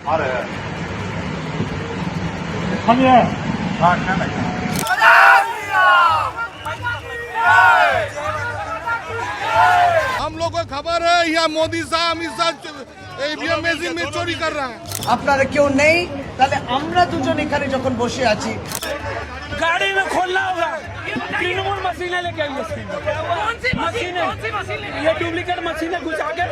हम लोग को खबर है यहाँ मोदी साहब अमित शाह ईवीएम मशीन में चोरी कर रहा है। আপনারা কেউ নেই তাহলে আমরা দুজন এখানে যখন বসে আছি गाड़ी में खोलना होगा। तृणमूल मशीनें लेके आई इसकी। कौन सी मशीन? ये डुप्लीकेट मशीनें घुसा के।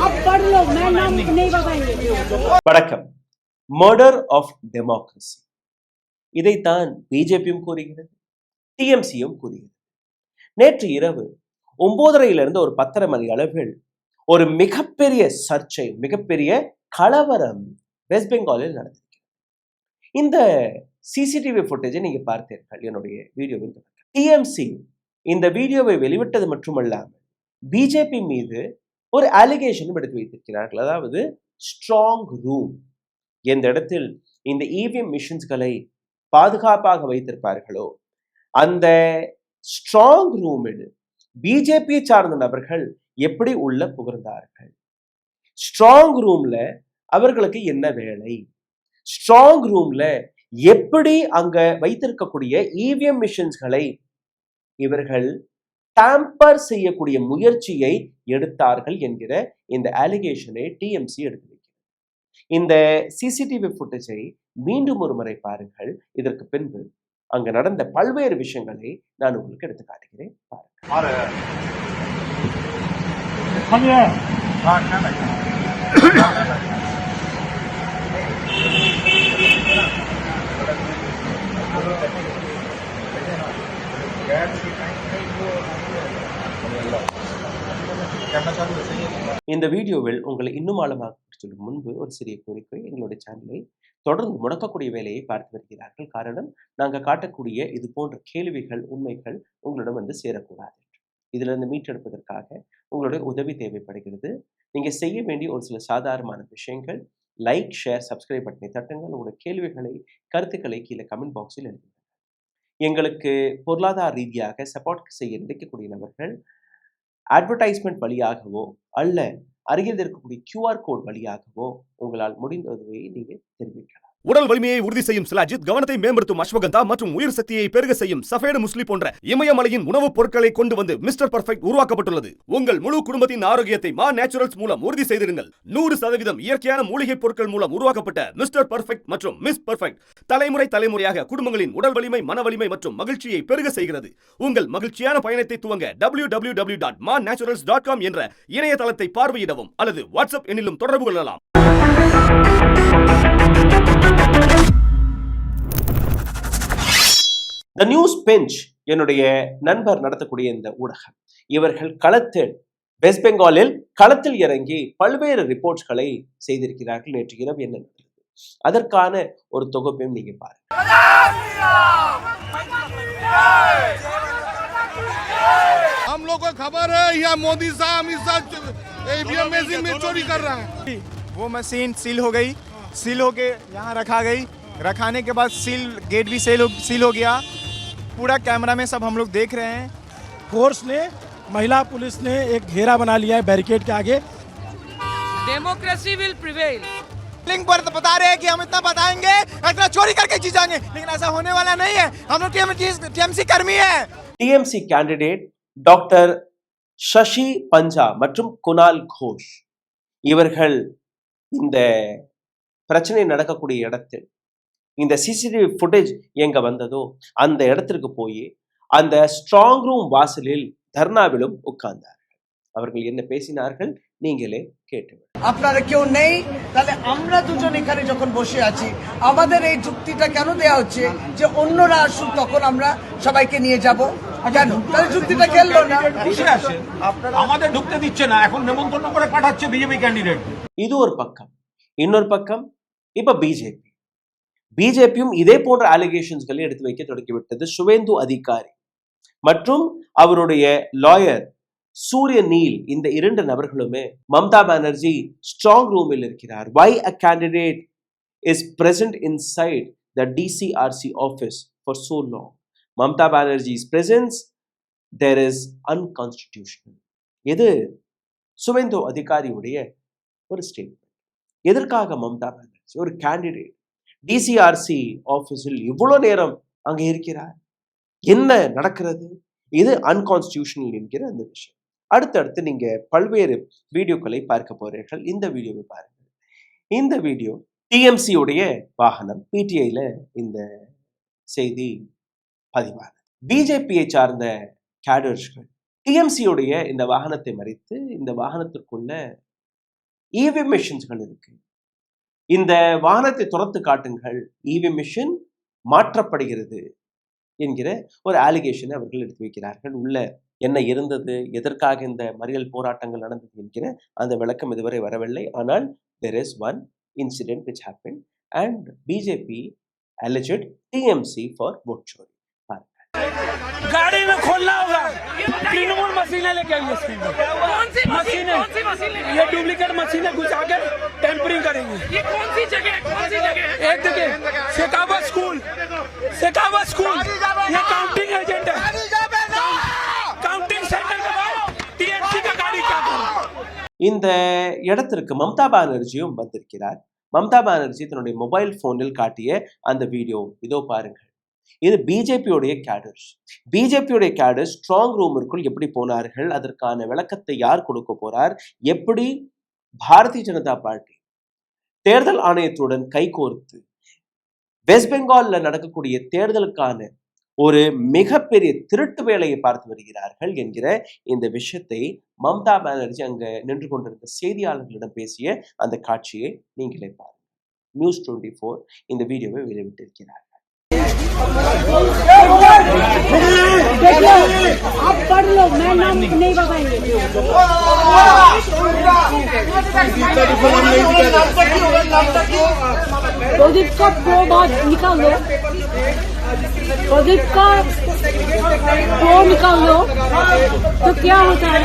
आप पढ़ लो, मैं नाम नहीं बताएंगे। வணக்கம். மர்டர் ஆஃப் டெமோக்ரஸி, இதைத்தான் பிஜேபியும் கூறுகிறது, டிஎம்சியும் கூறுகிறது. நேற்று இரவு 9:30 ஒரு 10:30 மணி அளவில் ஒரு மிகப்பெரிய சர்ச்சை, மிகப்பெரிய கலவரம் வெஸ்ட் பெங்காலில் நடந்திருக்கிறது. இந்த சிசிடிவி ஃபுட்டேஜை நீங்க பார்த்தீர்கள் என்னுடைய வீடியோவில். டிஎம்சி இந்த வீடியோவை வெளிவிட்டது மட்டுமல்லாமல் பிஜேபி மீது ஒரு அலிகேஷன் எடுத்து வைத்திருக்கிறார்கள். அதாவது ஸ்ட்ராங் ரூம், எந்த இடத்தில் இந்த இவிஎம் மிஷின்ஸ்களை பாதுகாப்பாக வைத்திருப்பார்களோ அந்த ஸ்ட்ராங் ரூமில் பிஜேபியை சார்ந்த நபர்கள் எப்படி உள்ள புகுந்தார்கள், ஸ்ட்ராங் ரூம்ல அவர்களுக்கு என்ன வேலை, ஸ்ட்ராங் ரூம்ல எப்படி அங்க வைத்திருக்கக்கூடிய இவிஎம் மிஷின்ஸ்களை இவர்கள் டாம்பர் செய்யக்கூடிய முயற்சியை எடுத்தார்கள் என்கிற இந்த அலிகேஷனை டிஎம்சி எடுத்து வைக்கிறது. இந்த சிசிடிவி ஃபுட்டேஜை மீண்டும் ஒரு முறை பாருங்கள். இதற்கு பின்பு அங்க நடந்த பல்வேறு விஷயங்களை நான் உங்களுக்கு எடுத்து காட்டுகிறேன். இந்த வீடியோவில் உங்களை இன்னும் ஆழமாக சொல்லும் முன்பு ஒரு சிறிய கோரிக்கை. எங்களுடைய சேனலை தொடர்ந்து முடக்கக்கூடிய வேலையை பார்த்து வருகிறார்கள். காரணம், நாங்கள் காட்டக்கூடிய இது போன்ற கேள்விகள், உண்மைகள் உங்களிடம் வந்து சேரக்கூடாது. இதுல இருந்து மீட்டெடுப்பதற்காக உங்களுடைய உதவி தேவைப்படுகிறது. நீங்க செய்ய வேண்டிய ஒரு சில சாதாரணமான விஷயங்கள்: லைக், ஷேர், சப்ஸ்கிரைப் பட்டனை தட்டுங்கள். உங்களுடைய கேள்விகளை, கருத்துக்களை கீழே கமெண்ட் பாக்ஸில் எழுதுங்கள். எங்களுக்கு பொருளாதார ரீதியாக சப்போர்ட் செய்ய நினைக்கக்கூடிய நபர்கள் அட்வர்டைஸ்மெண்ட் வழியாகவோ அல்ல அருகில் இருக்கக்கூடிய QR கோட் வழியாகவோ உங்களால் முடிந்த உதவியை நீங்க தெரிவிக்கலாம். உடல் வலிமையை உறுதி செய்யும் சிலாஜித், கவனத்தை மேம்படுத்தும் அஸ்வகந்தா மற்றும் உயிர் சக்தியை பெருக செய்யும் சஃபேடு முஸ்லி போன்ற இமயமலையின் உணவுப் பொருட்களை கொண்டு வந்து மிஸ்டர் பர்ஃபெக்ட் உருவாக்கப்பட்டுள்ளது. உங்கள் முழு குடும்பத்தின் ஆரோக்கியத்தை மா நேச்சுரல்ஸ் மூலம் உறுதி செய்திருங்கள். 100% இயற்கையான மூலிகை பொருட்கள் மூலம் உருவாக்கப்பட்ட மிஸ்டர் பர்ஃபெக்ட் மற்றும் மிஸ் பர்ஃபெக்ட் தலைமுறையாக குடும்பங்களின் உடல் வலிமை, மன வலிமை மற்றும் மகிழ்ச்சியை பெருக செய்கிறது. உங்கள் மகிழ்ச்சியான பயணத்தை துவங்க www.mannaturals.com என்ற இணையதளத்தை பார்வையிடவும் அல்லது வாட்ஸ்அப் எண்ணிலும் தொடர்பு கொள்ளலாம். த நியூஸ் பெஞ்ச் என்னுடைய நண்பர் நடத்தக்கூடிய இந்த ஊடகம், இவர்கள் களத்தில் வெஸ்ட் பெங்காலில் களத்தில் இறங்கி பல்வேறு ரிப்போர்ட்ஸ்களை செய்திருக்கிறார்கள். நேற்று இரவு என்ன நடந்தது அதற்கான ஒரு தொகுப்பையும் நீங்க பாருங்க. हम लोग को खबर है यहाँ मोदी साहब अमित शाह ईवीएम मशीन में चोरी कर रहा है। वो मशीन सील हो गई, सील होके यहाँ रखा गई, रखाने के बाद गेट भी सील हो गया। पूरा कैमरा में सब हम लोग देख रहे हैं। फोर्स ने, महिला पुलिस ने एक घेरा बना लिया है बैरिकेड के आगे। Democracy will prevail. लिंक पर तो बता रहे हैं कि हम इतना बताएंगे, इतना चोरी करके जीतेंगे, लेकिन ऐसा होने वाला नहीं है। हम लोग टीएमसी कर्मी है। டிஎம்சி கேண்டிடேட் டாக்டர் சசி பஞ்சா மற்றும் குணால் கோஷ் இவர்கள் இந்த பிரச்சனை நடக்கக்கூடிய இடத்தில் இந்த சிசிடிவி ஃபுட்டேஜ் எங்க வந்ததோ அந்த இடத்திற்கு போய் அந்த ஸ்ட்ராங் ரூம் வாசலில் தர்ணாவிலும் உட்கார்ந்தார்கள். அவர்கள் என்ன பேசினார்கள் நீங்களே கேட்டு। আপনারা কেউ নেই তাহলে আমরা দুজন এখানে যখন বসে আছি আমাদের এই যুক্তিটা কেন দেয়া হচ্ছে যে অন্যরা আসুক তখন আমরা সবাইকে নিয়ে যাব? কেন তাহলে যুক্তিটা খেললো না? আমাদের ঢুকতে দিচ্ছে না, এখন নেমন্তন্ন করে পাঠাচ্ছে বিজেপি ক্যান্ডিডেট। இது ஒரு பக்கம். இன்னொரு பக்கம் இப்ப பிஜேபியும் இதே போன்ற அலிகேஷன்ஸ்களை எடுத்து வைக்க தொடங்கிவிட்டது. சுவேந்து அதிகாரி மற்றும் அவருடைய லாயர் சூரிய நீல், இந்த 2 நபர்களுமே மம்தா பானர்ஜி ஸ்ட்ராங் ரூமில் இருக்கிறார். Why a candidate is present inside the DCRC office for so long? Mamta Banerjee's presence there is unconstitutional. எது சுவேந்து அதிகாரியுடைய ஒரு ஸ்டேட்மெண்ட். எதற்காக மம்தா பானர்ஜி ஒரு கேண்டிடேட் டிசிஆர்சி ஆபீஸில் இவ்வளவு நேரம் அங்கே இருக்கிறார்? என்ன நடக்கிறது? இது அன்கான்ஸ்டிடியூஷனல் என்கிற அந்த விஷயம். அடுத்தடுத்து நீங்க பல்வேறு வீடியோக்களை பார்க்க போறீர்கள். இந்த வீடியோவை பாருங்கள். இந்த வீடியோ டிஎம்சி உடைய வாகனம் பிடிஐல இந்த செய்தி பதிவானது. பிஜேபியை சார்ந்த கேடர்ஸ்கள் டிஎம்சியுடைய இந்த வாகனத்தை மறித்து இந்த வாகனத்திற்குள்ள இவிஎம் மிஷின்ஸ்கள் இருக்கு, இந்த வாகனத்தை துரத்து காட்டுங்கள், இவிஎம் மிஷின் மாற்றப்படுகிறது என்கிற ஒரு அலிகேஷனை அவர்கள் எடுத்து வைக்கிறார்கள். உள்ள என்ன இருந்தது, எதற்காக இந்த மறியல் போராட்டங்கள் நடந்தது என்கிற அந்த விளக்கம் இதுவரை வரவில்லை. ஆனால் there is one incident which happened and BJP alleged TMC for vote chori. गाड़ी में खोलना होगा, तृणमूल मशीनें लेके आई है। कौन सी मशीनें? ये डुप्लीकेट मशीनें घुसा के टेम्परिंग करेंगे। ये कौन सी जगह? एक जगह शेखावत स्कूल, ये काउंटिंग एजेंट है, काउंटिंग सेंटर के बाद टीएमसी का गाड़ी क्या कर रहा है? இந்த இடத்திற்கு மம்தா பானர்ஜியும் வந்திருக்கிறார். மம்தா பானர்ஜி தன்னுடைய மொபைல் போனில் காட்டிய அந்த வீடியோ இதோ பாருங்கள். இது பிஜேபியுடைய கேடர்ஸ் ஸ்ட்ராங் ரூமிற்குள் எப்படி போனார்கள், அதற்கான விளக்கத்தை யார் கொடுக்க போறார், எப்படி பாரதிய ஜனதா பார்ட்டி தேர்தல் ஆணையத்துடன் கைகோர்த்து வெஸ்ட் பெங்கால்ல நடக்கக்கூடிய தேர்தலுக்கான ஒரு மிகப்பெரிய திருட்டு வேலையை பார்த்து வருகிறார்கள் என்கிற இந்த விஷயத்தை மம்தா பானர்ஜி அங்க நின்று கொண்டிருந்த செய்தியாளர்களிடம் பேசிய அந்த காட்சியை நீங்களே பாருங்கள். நியூஸ் 24 இந்த வீடியோவை வெளியிட்டிருக்கிறார். देखो आप पढ़ लो, मैं नाम नहीं बताएंगे। प्रदीप का प्रो बात निकाल लो, प्रदीप का प्रो निकाल लो तो क्या होता है?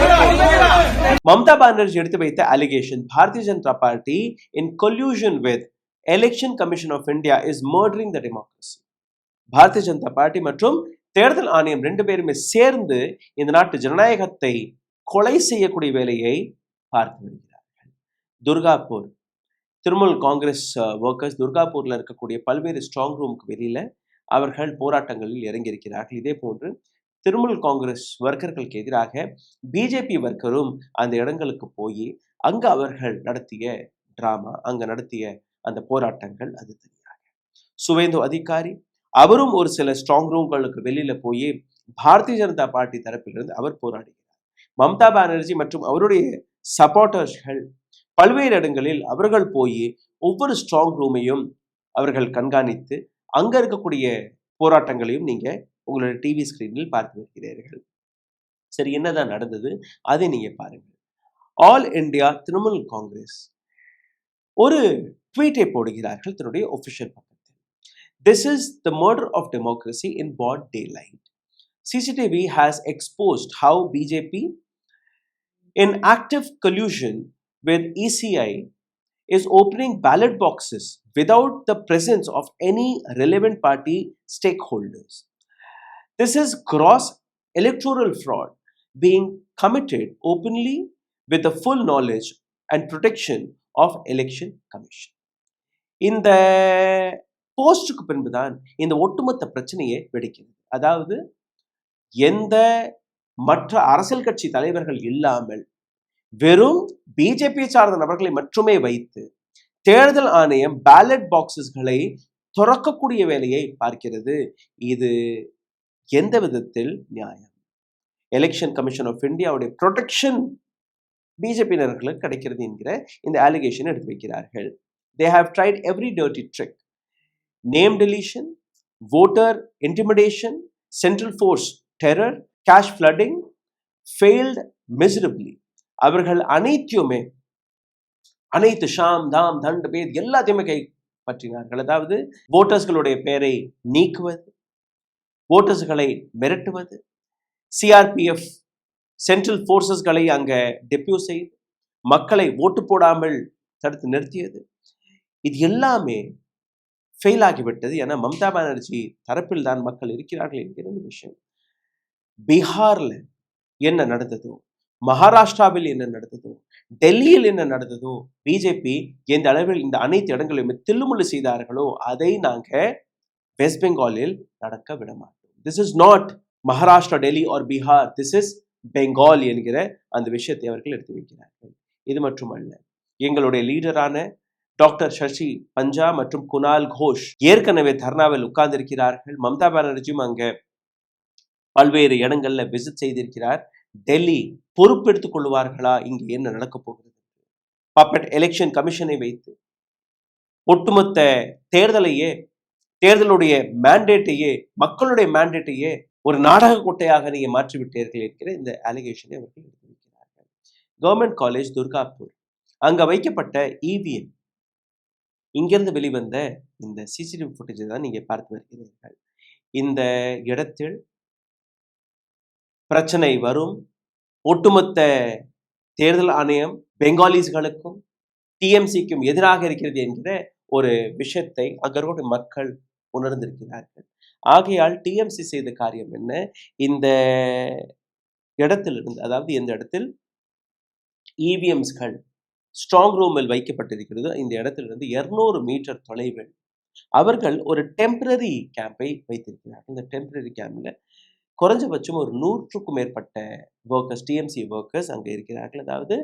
ममता बनर्जी எடுத்து வைத்த allegation, Bharatiya Janata party in collusion with Election Commission of India is murdering the democracy. Bharatiya Janata party மற்றும் தேர்தல் ஆணையம் ரெண்டு பேருமே சேர்ந்து இந்த நாட்டு ஜனநாயகத்தை கொலை செய்யக்கூடிய வேலையை பார்த்து வருகிறார்கள். துர்காப்பூர் திரிணாமுல் காங்கிரஸ் ஒர்க்கர்ஸ் துர்காப்பூர்ல இருக்கக்கூடிய பல்வேறு ஸ்ட்ராங் ரூமுக்கு வெளியில அவர்கள் போராட்டங்களில் இறங்கியிருக்கிறார்கள். இதே போன்று திரிணாமுல் காங்கிரஸ் ஒர்க்கர்களுக்கு எதிராக பிஜேபி ஒர்க்கரும் அந்த இடங்களுக்கு போய் அங்க அவர்கள் நடத்திய டிராமா, அங்க நடத்திய அந்த போராட்டங்கள் அது தெரியாது. சுவேந்து அதிகாரி அவரும் ஒரு சில ஸ்ட்ராங் ரூம்களுக்கு வெளியில போய் பாரதிய ஜனதா பார்ட்டி தரப்பிலிருந்து அவர் போராடுகிறார். மம்தா பானர்ஜி மற்றும் அவருடைய சப்போர்ட்டர்ஸ்கள் பல்வேறு இடங்களில் அவர்கள் போய் ஒவ்வொரு ஸ்ட்ராங் ரூமையும் அவர்கள் கண்காணித்து அங்க இருக்கக்கூடிய போராட்டங்களையும் நீங்க உங்களுடைய டிவி ஸ்கிரீனில் பார்த்து வருகிறீர்கள். சரி, என்னதான் நடந்தது அதை நீங்க பாருங்க. ஆல் இந்தியா திரிணாமுல் காங்கிரஸ் ஒரு ட்வீட்டை போடுகிறார்கள் தன்னுடைய ஒபிஷியல் பக்கத்தில். This is the murder of democracy in broad daylight. CCTV has exposed how BJP, in active collusion with ECI, is opening ballot boxes without the presence of any relevant party stakeholders. This is gross electoral fraud being committed openly with the full knowledge and protection of Election Commission. இந்த போஸ்டுக்கு பின்புதான் இந்த ஒட்டுமொத்த பிரச்சனையை வெடிக்கிறது. அதாவது எந்த மற்ற அரசியல் கட்சி தலைவர்கள் இல்லாமல் வெறும் பிஜேபி சார்ந்த நபர்களை மட்டுமே வைத்து தேர்தல் ஆணையம் பேலட் பாக்ஸஸ்களை துறக்கக்கூடிய வேலையை பார்க்கிறது. இது எந்த விதத்தில் நியாயம்? எலெக்ஷன் கமிஷன் ஆஃப் இந்தியாவுடைய ப்ரொடெக்ஷன் பிஜேபியினர்களுக்கு கிடைக்கிறது என்கிற இந்த அலிகேஷன் எடுத்து வைக்கிறார்கள். They have tried every dirty trick. Name deletion, voter intimidation, central force terror, cash flooding, failed miserably. அவர்கள் அனைத்து ஷாம் தாம் தண்ட் பேத் எல்லாத்தையுமே கைப்பற்றினார்கள். அதாவது ஓட்டர்ஸ்களுடைய பெயரை நீக்குவது, ஓட்டர்ஸ்களை மிரட்டுவது, சிஆர்பிஎஃப் சென்ட்ரல் போர்சஸ்களை அங்க டெப்யூட் செய்து மக்களை ஓட்டு போடாமல் தடுத்து நிறுத்தியது, இது எல்லாமே ஃபெயில் ஆகிவிட்டது. ஏன்னா மம்தா பானர்ஜி தரப்பில் தான் மக்கள் இருக்கிறார்கள் என்கிற விஷயம். பீகார்ல என்ன நடந்ததோ, மகாராஷ்டிராவில் என்ன நடந்ததோ, டெல்லியில் என்ன நடந்ததோ, பிஜேபி எந்த அளவில் இந்த அனைத்து இடங்களையுமே தில்லுமுள்ளு செய்தார்களோ அதை நாங்க வெஸ்ட் பெங்காலில் நடக்க விட மாட்டோம். This is not Maharashtra, Delhi or Bihar, this is Bengal என்கிற அந்த விஷயத்தை அவர்கள் எடுத்து வைக்கிறார்கள். இது மட்டுமல்ல, எங்களுடைய லீடரான டாக்டர் சசி பஞ்சா மற்றும் குணால் கோஷ் ஏற்கனவே தர்ணாவில் உட்கார்ந்திருக்கிறார்கள். மம்தா பானர்ஜியும் அங்க பல்வேறு இடங்கள்ல விசிட் செய்திருக்கிறார். டெல்லி பொறுப்பெடுத்துக் கொள்வார்களா, இங்கு என்ன நடக்க போகிறது? பப்பட் எலெக்ஷன் கமிஷனை வைத்து ஒட்டுமொத்த தேர்தலுடைய மேண்டேட்டையே, மக்களுடைய மேண்டேட்டையே ஒரு நாடக கோட்டையாக நீங்க மாற்றிவிட்டீர்கள் என்கிற இந்த அலிகேஷனை அவர்கள் எடுத்து வைக்கிறார்கள். கவர்மெண்ட் காலேஜ் துர்காப்பூர், அங்க வைக்கப்பட்ட இவிஎம், இங்கிருந்து வெளிவந்த இந்த சிசிடிவி ஃபுட்டேஜை தான் நீங்க பார்த்து வருகிறீர்கள். இந்த இடத்தில் பிரச்சனை வரும். ஒட்டுமொத்த தேர்தல் ஆணையம் பெங்காலிஸ்களுக்கும் டிஎம்சிக்கும் எதிராக இருக்கிறது என்கிற ஒரு விஷயத்தை அங்கருடைய மக்கள் உணர்ந்திருக்கிறார்கள். ஆகையால் டிஎம்சி செய்த காரியம் என்ன, இந்த இடத்திலிருந்து, அதாவது எந்த இடத்தில் இவிஎம்ஸ்கள் ஸ்ட்ராங் ரூமில் வைக்கப்பட்டிருக்கிறது, இந்த இடத்திலிருந்து 200 மீட்டர் தொலைவில் அவர்கள் ஒரு டெம்பரரி கேம்பை வைத்திருக்கிறார்கள். இந்த டெம்பரரி கேம்ப்ல குறைஞ்சபட்சம் ஒரு 100க்கும் மேற்பட்ட ஒர்க்கர்ஸ், டிஎம்சி ஒர்க்கர்ஸ் அங்கே இருக்கிறார்கள். அதாவது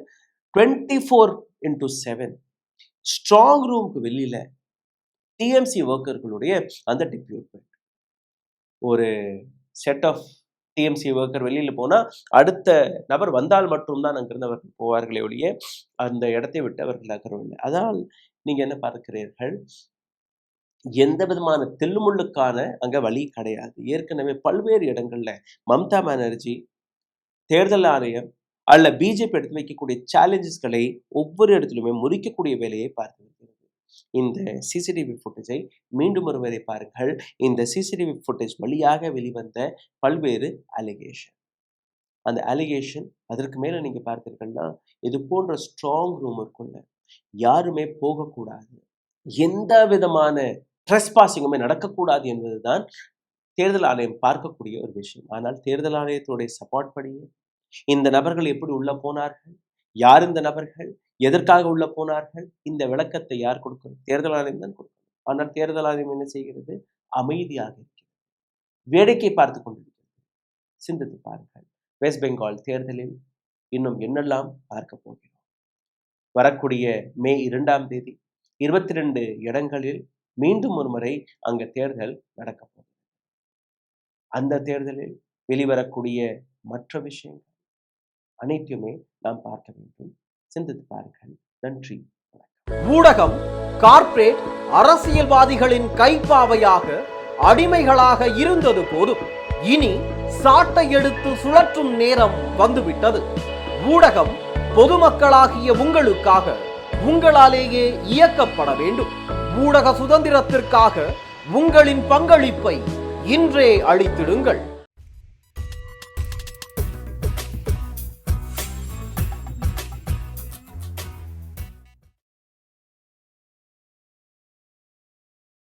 24/7 ஸ்ட்ராங் ரூமுக்கு வெளியில டிஎம்சி ஒர்க்கர்களுடைய அந்த டிப்யூட்மெண்ட். ஒரு செட் ஆஃப் டிஎம்சி ஒர்க்கர் வெளியில போனா அடுத்த நபர் வந்தால் மட்டும்தான் அங்கிருந்து அவர்கள் போவார்களே ஒழிய அந்த இடத்தை விட்டு அவர்கள் நகரவில்லை. அதனால் நீங்க என்ன பார்க்கிறீர்கள், எந்த விதமான தில்லுமுள்ளுக்கான அங்க வழி கிடையாது. ஏற்கனவே பல்வேறு இடங்கள்ல மம்தா பானர்ஜி, தேர்தல் ஆணையம் அல்ல பிஜேபி எடுத்து வைக்கக்கூடிய சேலஞ்சஸ்களை ஒவ்வொரு இடத்திலுமே முறிக்கக்கூடிய வேலையை பார்த்து வருகிறது. இந்த சிசிடிவி ஃபுட்டேஜை மீண்டும் ஒருவரை பாருங்கள். இந்த சிசிடிவி ஃபுட்டேஜ் வழியாக வெளிவந்த பல்வேறு அலிகேஷன், அந்த அலிகேஷன் அதற்கு மேல நீங்க பார்த்தீர்கள்னா, இது போன்ற ஸ்ட்ராங் ரூமுக்குள்ள யாருமே போகக்கூடாது, எந்த விதமான ட்ரெஸ்பாசிங்குமே நடக்கக்கூடாது என்பதுதான் தேர்தல் ஆணையம் பார்க்கக்கூடிய ஒரு விஷயம். ஆனால் தேர்தல் ஆணையத்துடைய சப்போர்ட் படியே இந்த நபர்கள் எப்படி உள்ள போனார்கள், யார் இந்த நபர்கள், எதற்காக உள்ள போனார்கள், இந்த விளக்கத்தை யார் கொடுக்கணும்? தேர்தல் ஆணையம் தான் கொடுக்கணும். ஆனால் தேர்தல் ஆணையம் என்ன செய்கிறது? அமைதியாக இருக்கிறது, வேடிக்கை பார்த்து கொண்டிருக்கிறது. சிந்தித்து பாருங்கள், வெஸ்ட் பெங்கால் தேர்தலில் இன்னும் என்னெல்லாம் பார்க்க போகிறோம். வரக்கூடிய மே 2ஆம் தேதி 22 இடங்களில் மீண்டும் ஒரு முறை அங்க தேர்தல் நடக்க போகிறது. அந்த தேர்தலில் வெளிவரக்கூடிய மற்ற விஷயங்கள் அனைத்துமே நாம் பார்க்க வேண்டும். சிந்தித்து பாருங்கள். நன்றி. ஊடகம் கார்ப்பரேட் அரசியல்வாதிகளின் கைப்பாவையாக, அடிமைகளாக இருந்தது போதும். இனி சாட்டை எடுத்து சுழற்றும் நேரம் வந்துவிட்டது. ஊடகம் பொதுமக்களாகிய உங்களுக்காக, உங்களாலேயே இயக்கப்பட வேண்டும். ஊடக சுதந்திரத்திற்காக உங்களின் பங்களிப்பை இன்றே அளித்திடுங்கள்.